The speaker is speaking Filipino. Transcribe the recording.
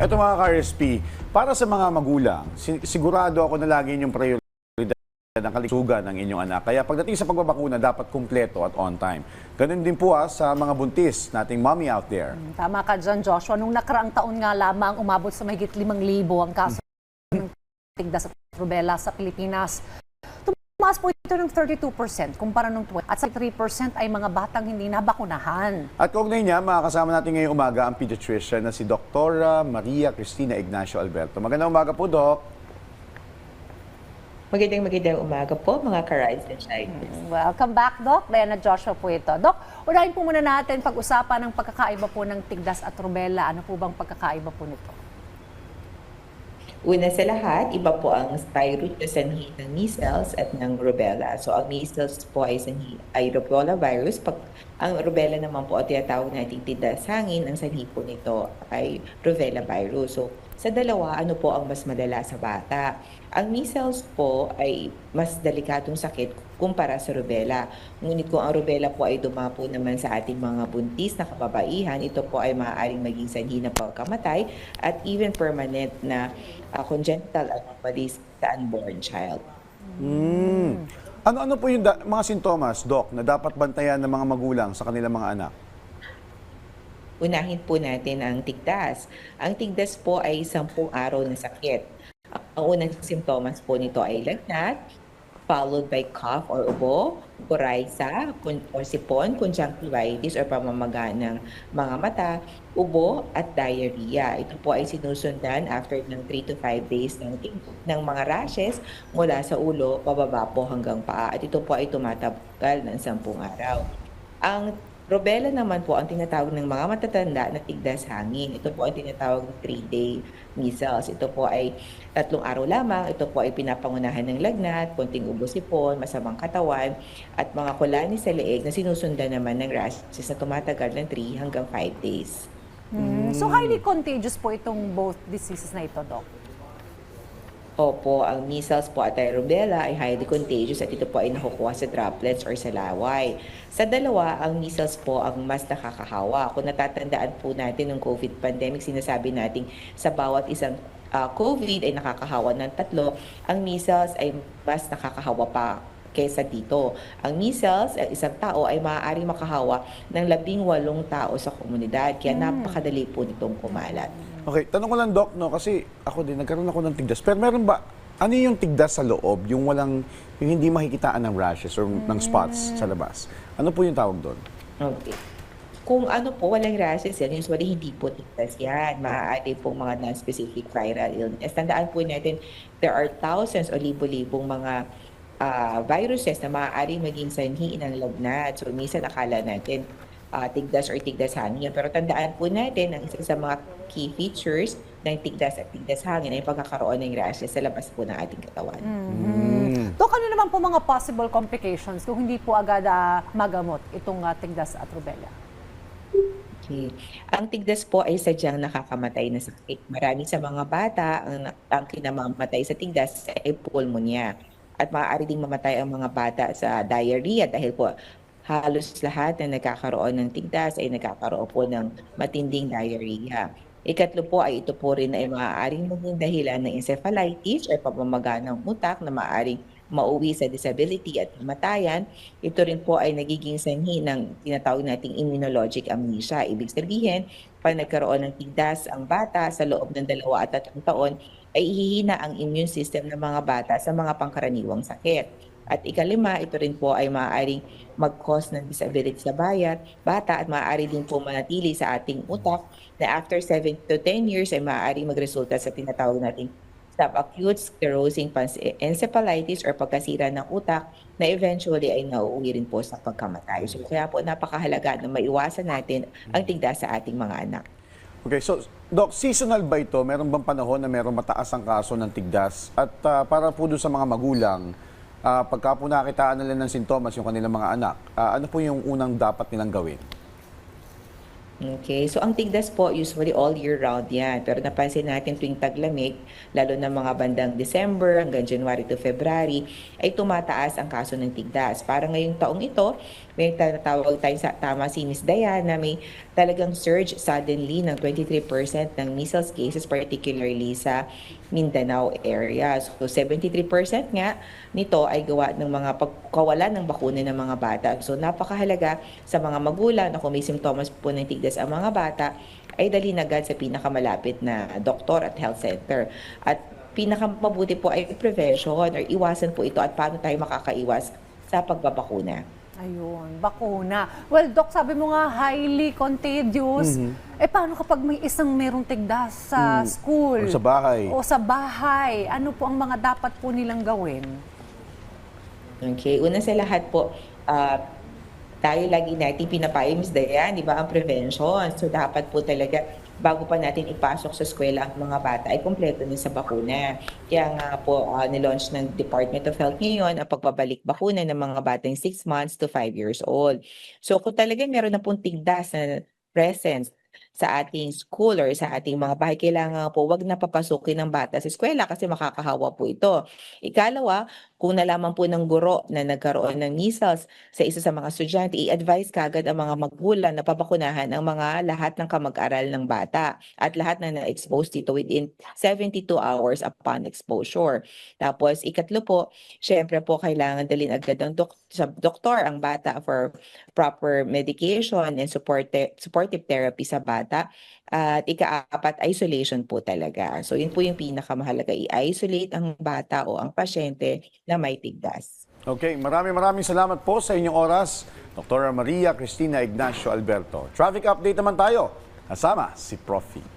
Eto mga ka-RSP, para sa mga magulang, sigurado ako na lagi yung prioridad ng kalusugan ng inyong anak. Kaya pagdating sa pagbabakuna, dapat kumpleto at on time. Ganun din po sa mga buntis, nating mommy out there. Tama ka dyan, Joshua. Nung nakaraang taon nga lamang, umabot sa mahigit 5,000 ang kaso ng tigdas at rubella sa Pilipinas. Tumaas po ito ng 32% kumpara nung 20. At sa 3% ay mga batang hindi nabakunahan. At kaugnay niya, makakasama natin ngayong umaga ang pediatrician na si Dr. Maria Cristina Ignacio Alberto. Magandang umaga po, Doc. Magandang umaga po, mga ka-Rise and Shine. Welcome back, Doc. Diana Joshua po ito. Doc, unahin po muna natin pag-usapan ng pagkakaiba po ng tigdas at rubella. Ano po bang pagkakaiba po nito? Una sa lahat, iba po ang spyroot na sanhi ng measles at ng rubella. So, ang measles po ay sanhi ay rubella virus. Ang rubella naman po, at tinatawag nating tigdas hangin, ang sanhi po nito ay rubella virus. So, sa dalawa, ano po ang mas madala sa bata? Ang measles po ay mas delikatong sakit kumpara sa rubella. Ngunit kung ang rubella po ay dumapo naman sa ating mga buntis na kababaihan, ito po ay maaaring maging sanhi ng pagkamatay at even permanent na congenital anomalies sa unborn child. Ano-ano po yung mga sintomas, Doc, na dapat bantayan ng mga magulang sa kanilang mga anak? Unahin po natin ang tigdas. Ang tigdas po ay 10 araw na sakit. Ang unang simptomas po nito ay lagnat, followed by cough or ubo, coryza or sipon, conjunctivitis or pamamaga ng mga mata, ubo at diarrhea. Ito po ay sinusundan after ng 3 to 5 days ng mga rashes mula sa ulo, pababa po hanggang paa. At ito po ay tumatagal ng 10 araw. Ang rubella naman po ang tinatawag ng mga matatanda na tigdas hangin. Ito po ang tinatawag ng 3-day measles. Ito po ay 3 araw lamang. Ito po ay pinapangunahan ng lagnat, konting ubo-sipon, masamang katawan, at mga kulani sa leeg na sinusundan naman ng rashes na tumatagal ng 3 hanggang 5 days. So highly contagious po itong both diseases na ito, Doc? Opo, ang measles po at rubella ay highly contagious at ito po ay nakukuha sa droplets or sa laway. Sa dalawa, ang measles po ang mas nakakahawa. Kung natatandaan po natin ng COVID pandemic, sinasabi natin sa bawat isang COVID ay nakakahawa ng 3, ang measles ay mas nakakahawa pa kesa dito. Ang measles, isang tao ay maaaring makahawa ng 18 tao sa komunidad. Kaya napakadali po nitong kumalat. Okay, tanong ko lang, Doc, no, kasi ako din, nagkaroon ako ng tigdas. Pero meron ba, ano yung tigdas sa loob? Yung hindi makikitaan ng rashes or ng spots sa labas? Ano po yung tawag doon? Okay. Kung ano po, walang rashes yan, usually hindi po tigdas yan. Maaari po mga non-specific viral illness. Tandaan po natin, there are thousands o libo-libong mga viruses na maaaring maging sanhi ng lagnat. So, minsan akala natin tigdas or tigdas hangin. Pero tandaan po natin, ang isa sa mga key features ng tigdas at tigdas hangin ay pagkakaroon ng rashes sa labas po ng ating katawan. Doc, ano naman po mga possible complications kung hindi po agad magamot itong tigdas at rubella? Okay. Ang tigdas po ay sadyang nakakamatay na sakit. Marami sa mga bata, ang kinamamatay sa tigdas ay pulmonya. At maaari ding mamatay ang mga bata sa diarrhea dahil po halos lahat na nagkakaroon ng tigdas ay nagkakaroon po ng matinding diarrhea. Ikatlo po ay ito po rin ay maaaring maging dahilan ng encephalitis o pamamaga ng utak na maaaring mauwi sa disability at kamatayan. Ito rin po ay nagiging sanhi ng tinatawag nating immunologic amnesia. Ibig sabihin, pag nagkaroon ng tigdas ang bata sa loob ng 2 at 3 taon, ay ihihina ang immune system ng mga bata sa mga pangkaraniwang sakit. At ikalima, ito rin po ay maaaring mag-cause ng disability sa bata at maaari din po manatili sa ating utak na after 7 to 10 years ay maaaring magresulta sa tinatawag nating subacute sclerosing encephalitis or pagkasira ng utak na eventually ay nauuwi rin po sa pagkamatay. So kaya po napakahalaga na maiwasan natin ang tigdas sa ating mga anak. Okay, so, Doc, seasonal ba ito? Meron bang panahon na meron mataas ang kaso ng tigdas? At para po doon sa mga magulang, pagka po nakitaan nila ng sintomas yung kanilang mga anak, ano po yung unang dapat nilang gawin? Okay, so ang tigdas po usually all year round yan. Pero napansin natin tuwing taglamig, lalo na mga bandang December hanggang January to February, ay tumataas ang kaso ng tigdas. Para ngayong taong ito, may tinatawag tayo sa tama si Miss Diana, may talagang surge suddenly ng 23% ng measles cases, particularly sa Mindanao area. So 73% nga nito ay gawa ng mga pagkawalan ng bakuna ng mga bata. So napakahalaga sa mga magulang na kung may simptomas po ng tigdas ang mga bata, ay dalhin agad sa pinakamalapit na doktor at health center. At pinakamabuti po ay prevention or iwasan po ito at paano tayo makakaiwas sa pagbabakuna. Ayun, bakuna. Well, Doc, sabi mo nga highly contagious. Eh, paano kapag may isang merong tigdas sa school? O sa bahay. O sa bahay? Ano po ang mga dapat po nilang gawin? Okay, una sa lahat po, tayo lagi natin pinapayo, Ms. Dayan, di ba, ang prevention. So dapat po talaga, bago pa natin ipasok sa eskwela ang mga bata, ay kumpleto na sa bakuna. Kaya nga po, nilaunch ng Department of Health ngayon ang pagbabalik bakuna ng mga batang 6 months to 5 years old. So kung talagang meron na pong tigdas na presence sa ating school or sa ating mga bahay, kailangan po wag na papasukin ng bata sa eskwela kasi makakahawa po ito. Ikalawa, kung nalaman po ng guro na nagkaroon ng measles sa isa sa mga estudyante, i-advise kagad ang mga magulang na pabakunahan ang mga lahat ng kamag-aral ng bata at lahat na na-expose dito within 72 hours upon exposure. Tapos ikatlo po, syempre po kailangan dalhin agad ng sa doktor ang bata for proper medication and supportive therapy sa bata. At ika-apat, isolation po talaga. So yun po yung pinakamahalaga, i-isolate ang bata o ang pasyente na may tigdas. Okay, maraming salamat po sa inyong oras, Dr. Maria Cristina Ignacio Alberto. Traffic update naman tayo. Kasama si Prof.